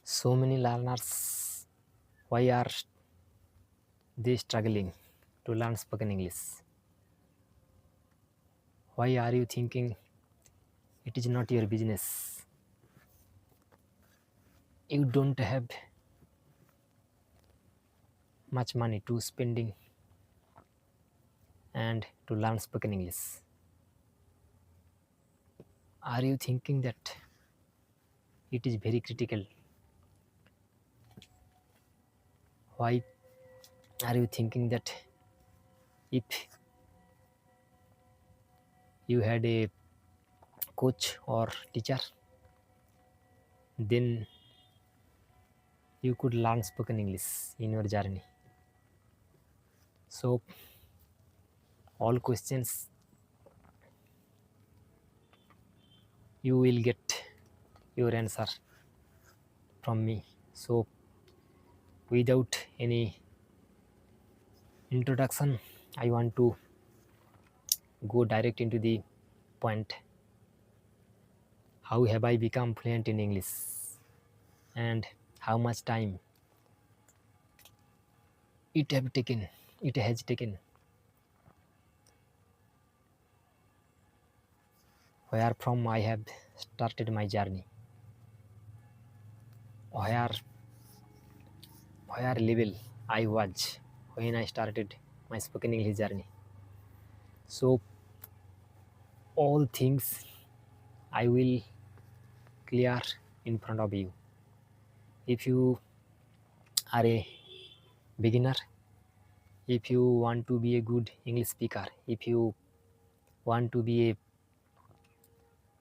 So many learners, why are they struggling to learn spoken English? Why are you thinking it is not your business? You don't have much money to spending and to learn spoken English. Are you thinking that it is very critical? Why are you thinking that if you had a coach or teacher, then you could learn spoken English in your journey? So all questions you will get your answer from me. So without any introduction, I want to go direct into the point. How have I become fluent in English, and how much time it has taken? Where from I have started my journey? Where level I was when I started my spoken English journey? So all things I will clear in front of you. If you are a beginner, if you want to be a good English speaker, if you want to be a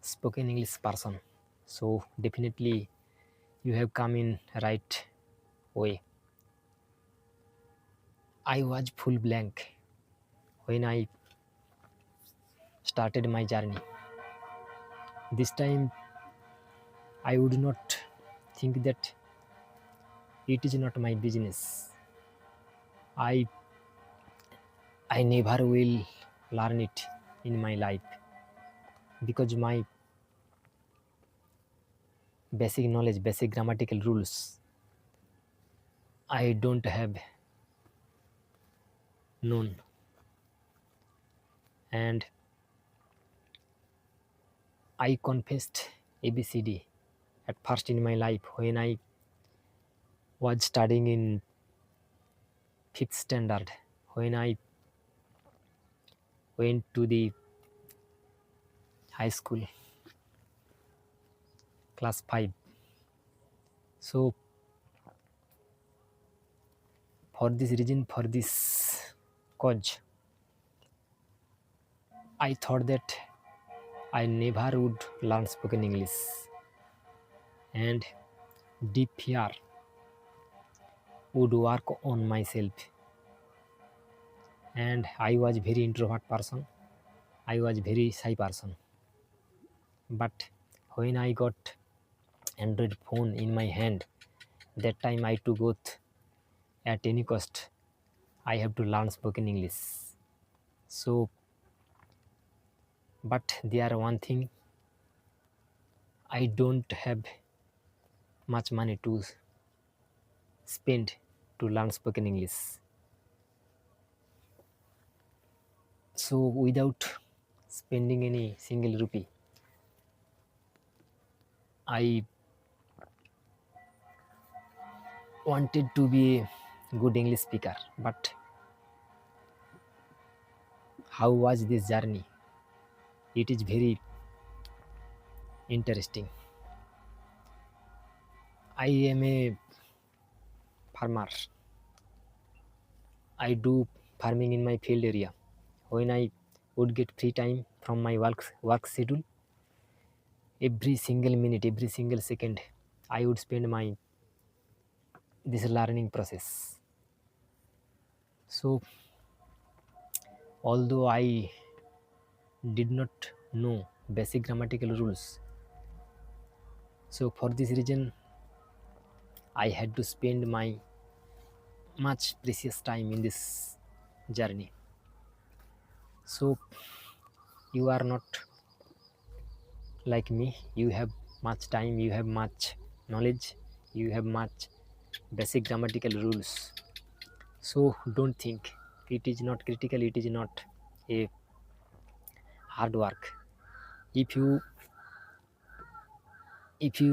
spoken English person, so definitely you have come in right way. I was full blank when I started my journey. This time I would not think that it is not my business. I never will learn it in my life because my basic knowledge, basic grammatical rules, I don't have known. And I confessed ABCD at first in my life when I was studying in 5th standard, when I went to the high school, class 5. So for this reason, for this cause, I thought that I never would learn spoken English, and deep fear would work on myself. And I was very introvert person. I was very shy person. But when I got Android phone in my hand, that time I took oath at any cost I have to learn spoken English. So, but there one thing, I don't have much money to spend to learn spoken English. So without spending any single rupee, I wanted to be a good English speaker. But how was this journey? It is very interesting. I am a farmer. I do farming in my field area. When I would get free time from my work schedule, every single minute, every single second, I would spend my this learning process. So although I did not know basic grammatical rules, so for this reason I had to spend my much precious time in this journey. So you are not like me, you have much time, you have much knowledge, you have much basic grammatical rules. So don't think it is not critical, it is not a hard work. If you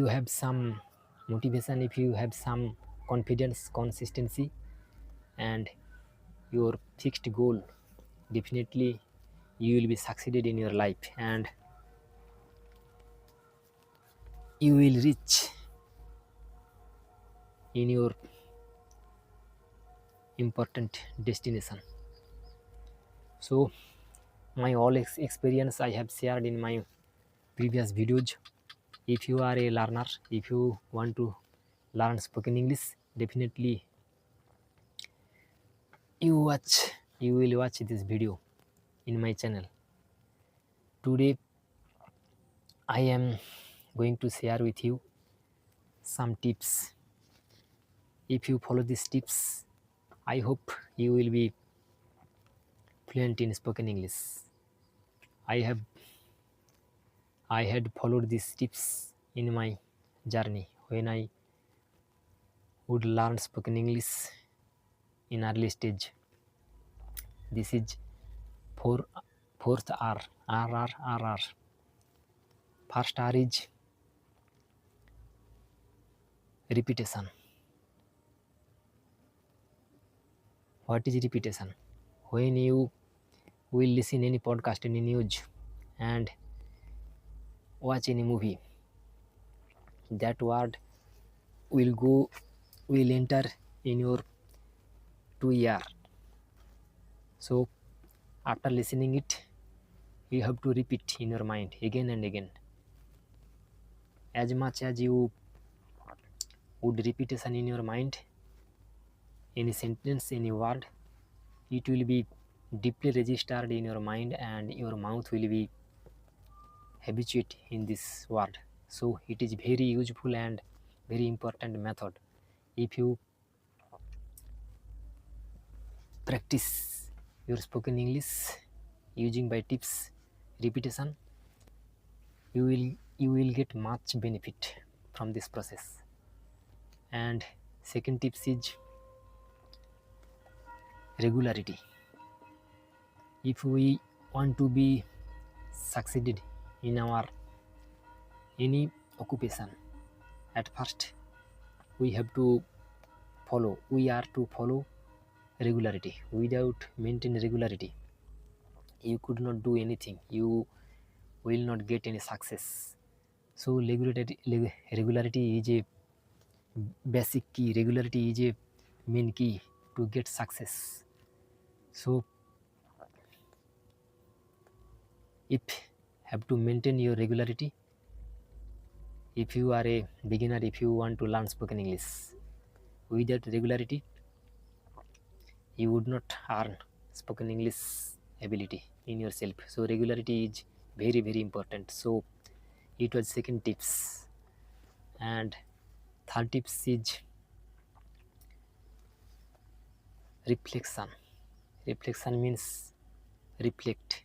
have some motivation, if you have some confidence, consistency, and your fixed goal, definitely you will be succeeded in your life, and you will reach in your important destination. So my all experience I have shared in my previous videos. If you are a learner, if you want to learn spoken English, definitely you will watch this video in my channel. Today I am going to share with you some tips. If you follow these tips, I hope you will be fluent in spoken English. I had followed these tips in my journey when I would learn spoken English in early stage. This is fourth R. First R is repetition. What is repetition? When you will listen any podcast, any news, and watch any movie, that word will enter in your 2 ear. So after listening it, you have to repeat in your mind again and again. As much as you would repetition in your mind, any sentence, any word, it will be deeply registered in your mind, and your mouth will be habituate in this word. So it is very useful and very important method. If you practice your spoken English using by tips, repetition, you will get much benefit from this process. And second tips is regularity. If we want to be succeeded in our any occupation, at first we are to follow regularity. Without maintaining regularity, you could not do anything, you will not get any success. So regularity is a basic key, regularity is a main key to get success. So if have to maintain your regularity, if you are a beginner, if you want to learn spoken English, without regularity you would not earn spoken English ability in yourself. So regularity is very very important. So it was second tips. And third tips is reflection. Reflection means reflect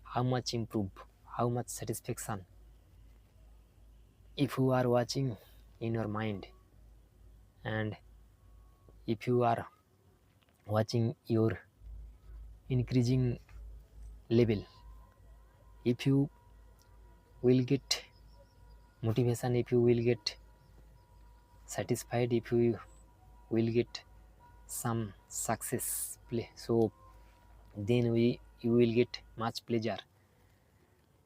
how much improve, how much satisfaction. If you are watching in your mind, and if you are watching your increasing level, if you will get motivation, if you will get satisfied, if you will get some success play, so then you will get much pleasure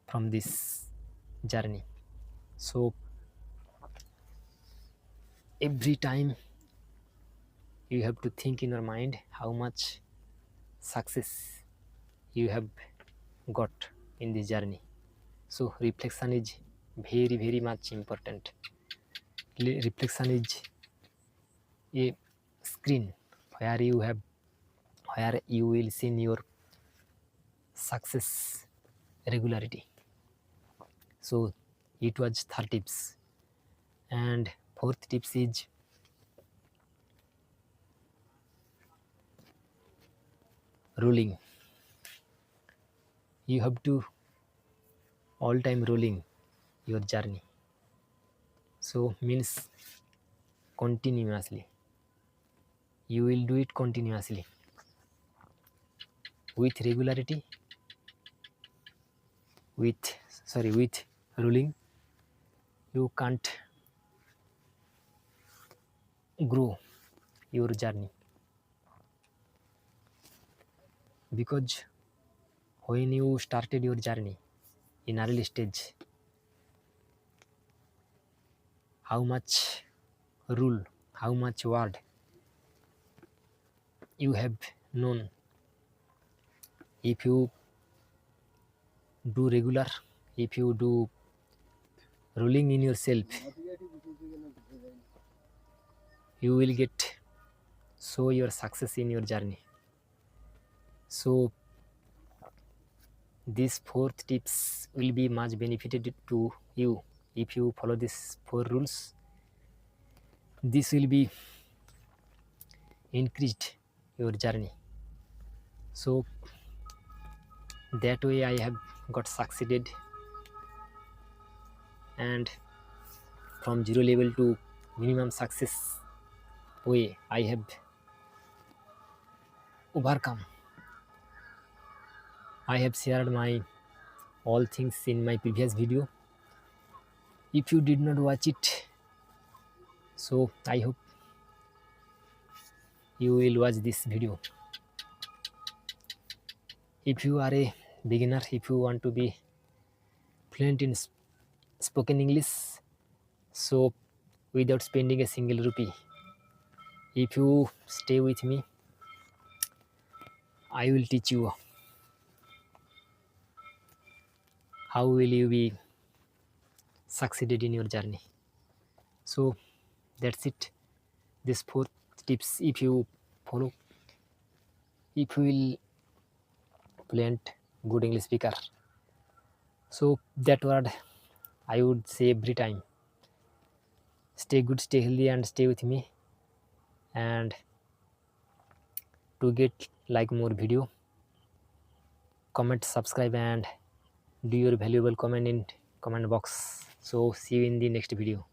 from this journey. So every time you have to think in your mind how much success you have got in this journey. So reflection is very very much important. Reflection is a screen where you will see your success regularity. So it was third tips. And fourth tips is rolling. You have to all time rolling your journey. So means continuously. You will do it continuously with regularity, with ruling. You can't grow your journey, because when you started your journey in early stage, how much rule, how much word you have known. If you do regular, if you do ruling in yourself, you will get show your success in your journey. So these 4 tips will be much benefited to you if you follow these 4 rules. This will be increased your journey. So that way I have got succeeded, and from 0 level to minimum success way I have overcome. I have shared my all things in my previous video. If you did not watch it, so I hope you will watch this video. If you are a beginner, if you want to be fluent in spoken English, so without spending a single rupee, if you stay with me, I will teach you how will you be succeeded in your journey. So that's it. These 4 tips, if you follow, if you will fluent good English speaker. So that word I would say every time. Stay good, stay healthy, and stay with me. And to get like more video, comment, subscribe, and do your valuable comment in comment box. So see you in the next video.